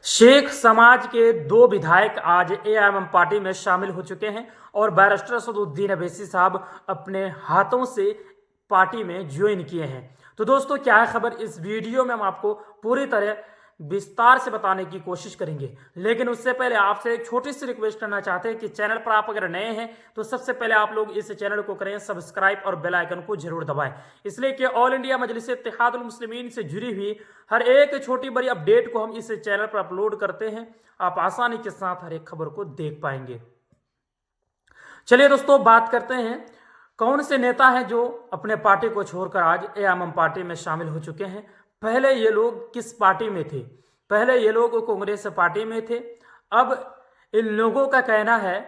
शेख समाज के दो विधायक आज एआईएमएम पार्टी में शामिल हो चुके हैं और बैरिस्टर सदुद्दीन अवैसी साहब अपने हाथों से पार्टी में ज्वाइन किए हैं। तो दोस्तों, क्या है खबर, इस वीडियो में हम आपको पूरी तरह विस्तार से बताने की कोशिश करेंगे। लेकिन उससे पहले आपसे एक छोटी सी रिक्वेस्ट करना चाहते हैं कि चैनल पर आप अगर नए हैं तो सबसे पहले आप लोग इस चैनल को करें सब्सक्राइब और बेल आइकन को जरूर दबाएं, इसलिए कि ऑल इंडिया मजलिस इत्तेहादुल मुस्लिमीन से जुड़ी हुई हर एक छोटी बड़ी अपडेट को हम इस चैनल पर अपलोड करते हैं। आप आसानी के साथ हर एक खबर को देख पाएंगे। चलिए दोस्तों, बात करते हैं कौन से नेता हैं जो अपने पार्टी को छोड़कर आज एआईएमएम पार्टी में शामिल हो चुके हैं। पहले ये लोग किस पार्टी में थे? पहले ये लोग कांग्रेस पार्टी में थे। अब इन लोगों का कहना है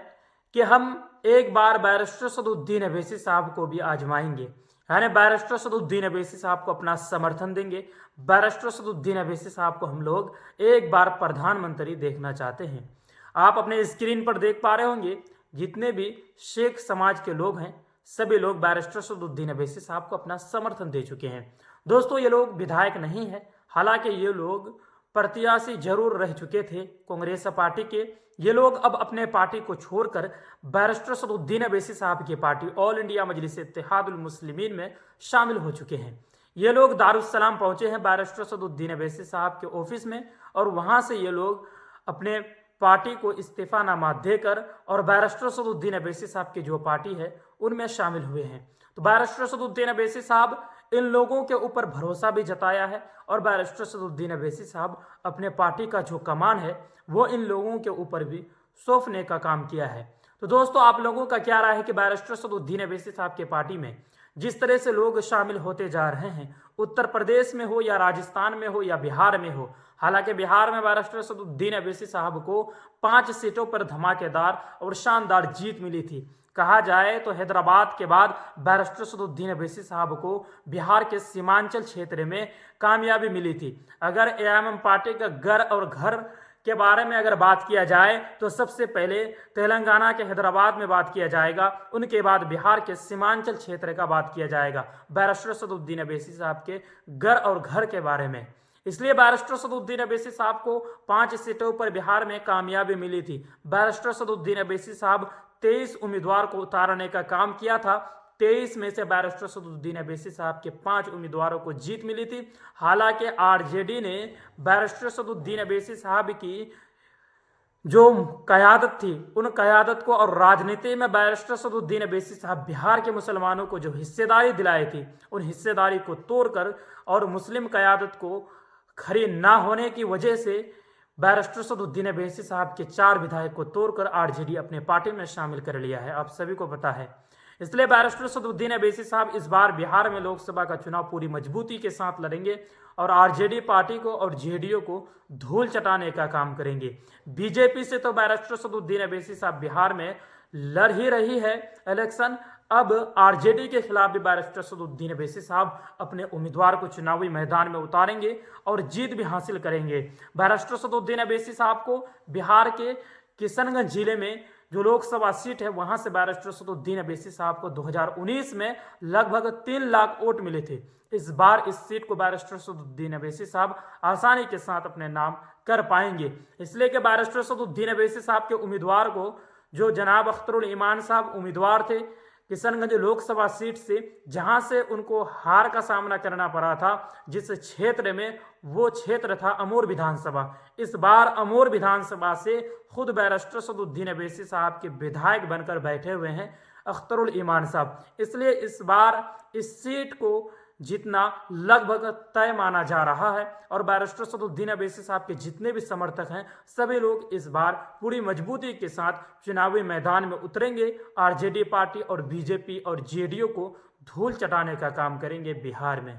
कि हम एक बार बैरिस्टर सदुद्दीन अवैसी साहब को भी आजमाएंगे, यानी बैरिस्टर सदुद्दीन अवैसी साहब को अपना समर्थन देंगे। बैरिस्टर सदुद्दीन अवैसी साहब को हम लोग एक बार प्रधानमंत्री देखना चाहते हैं। आप अपने स्क्रीन पर देख पा रहे होंगे, जितने भी शेख समाज के लोग हैं सभी लोग बैरिस्टर सदुद्दीन अवैसी साहब को अपना समर्थन दे चुके हैं। दोस्तों, ये लोग विधायक नहीं है, हालांकि ये लोग प्रत्याशी जरूर रह चुके थे कांग्रेस पार्टी के। ये लोग अब अपने पार्टी को छोड़कर बैरिस्टर सदुद्दीन अवैसी साहब की पार्टी ऑल इंडिया मजलिस इत्तेहादुल मुस्लिमीन में शामिल हो चुके हैं। ये लोग दारुस्सलाम पहुंचे हैं बैरिस्टर सदुद्दीन अवैसी साहब के ऑफिस में, और वहां से ये लोग अपने पार्टी को इस्तीफानामा देकर और बैरिस्टर सदुद्दीन अवैसी साहब की जो पार्टी है उनमें शामिल हुए हैं। तो बैरिस्टर सदुद्दीन अवैसी साहब इन लोगों के ऊपर भरोसा भी जताया है, और बैरिस्टर सदुद्दीन अवैसी साहब अपने पार्टी का जो कमान है वो इन लोगों के ऊपर भी सौंपने का काम किया है। तो दोस्तों, आप लोगों का क्या राय है कि बैरिस्टर सदुद्दीन अवैसी साहब के पार्टी में जिस तरह से लोग शामिल होते जा रहे हैं, उत्तर प्रदेश में हो या राजस्थान में हो या बिहार में हो। हालांकि बिहार में बैरिस्टर सदुद्दीन अवैसी साहब को 5 सीटों पर धमाकेदार और शानदार जीत मिली थी। कहा जाए तो हैदराबाद के बाद बैरिस्टर सदुद्दीन अवैसी साहब को बिहार के सीमांचल क्षेत्र में कामयाबी मिली थी। अगर एआईएमएम पार्टी का घर और घर के बारे में अगर बात किया जाए तो सबसे पहले तेलंगाना के हैदराबाद में बात किया जाएगा, उनके बाद बिहार के सीमांचल क्षेत्र का बात किया जाएगा बैरिस्टर सदुद्दीन अवैसी साहब के घर और घर के बारे में। इसलिए बैरिस्टर सदुद्दीन अवैसी साहब को 5 सीटों पर बिहार में कामयाबी मिली थी। बैरिस्टर सदुद्दीन अवैसी साहब 23 उम्मीदवार को उतारने का काम किया था। 23 में से बैरिस्टर सदुद्दीन अवैसी साहब के 5 उम्मीदवारों को जीत मिली थी। हालांकि आरजेडी ने बैरिस्टर सदुद्दीन अवैसी साहब की जो क़यादत थी उन क़यादत को और राजनीति में बैरिस्टर सदुद्दीन अवैसी साहब बिहार के मुसलमानों को जो हिस्सेदारी दिलाई थी उन हिस्सेदारी को तोड़कर और मुस्लिम क़यादत को खरी ना होने की वजह से बैरिस्टर सदुद्दीन अवैसी साहब के 4 विधायक को तोड़कर आरजेडी अपने पार्टी में शामिल कर लिया है, आप सभी को पता है। इसलिए बैरिस्टर सदुद्दीन अवैसी साहब इस बार बिहार में लोकसभा का चुनाव पूरी मजबूती के साथ लड़ेंगे और आरजेडी पार्टी को और जेडीयू को धूल चटाने का काम करेंगे। बीजेपी से तो बैरिस्टर सदुद्दीन अवैसी साहब बिहार में लड़ ही रही है इलेक्शन। अब आरजेडी के खिलाफ भी बैरिस्टर सदुद्दीन अवैसी साहब अपने उम्मीदवार को चुनावी मैदान में उतारेंगे और जीत भी हासिल करेंगे। बैरिस्टर सदुद्दीन अवैसी साहब को बिहार के किशनगंज जिले में जो लोकसभा सीट है वहां से बैरिस्टर सदुद्दीन अवैसी साहब को 2019 में लगभग 3 लाख वोट मिले थे। इस बार इस सीट को बैरिस्टर सदुद्दीन अवैसी साहब आसानी के साथ अपने नाम कर पाएंगे, इसलिए कि बैरिस्टर सदुद्दीन अवैसी साहब के उम्मीदवार को जो जनाब अख्तरुल ईमान साहब उम्मीदवार थे किशनगंज लोकसभा सीट से, जहां से उनको हार का सामना करना पड़ा था, जिस क्षेत्र में वो क्षेत्र था अमूर विधानसभा। इस बार अमूर विधानसभा से खुद बैरिस्टर सदुद्दीन अवैसी साहब के विधायक बनकर बैठे हुए हैं अख्तरुल ईमान साहब। इसलिए इस बार इस सीट को जीतना लगभग तय माना जा रहा है और बैरिस्टर सदुद्दीन अवैसी साहब के जितने भी समर्थक हैं सभी लोग इस बार पूरी मजबूती के साथ चुनावी मैदान में उतरेंगे। आरजेडी पार्टी और बीजेपी और जेडीयू को धूल चटाने का काम करेंगे बिहार में।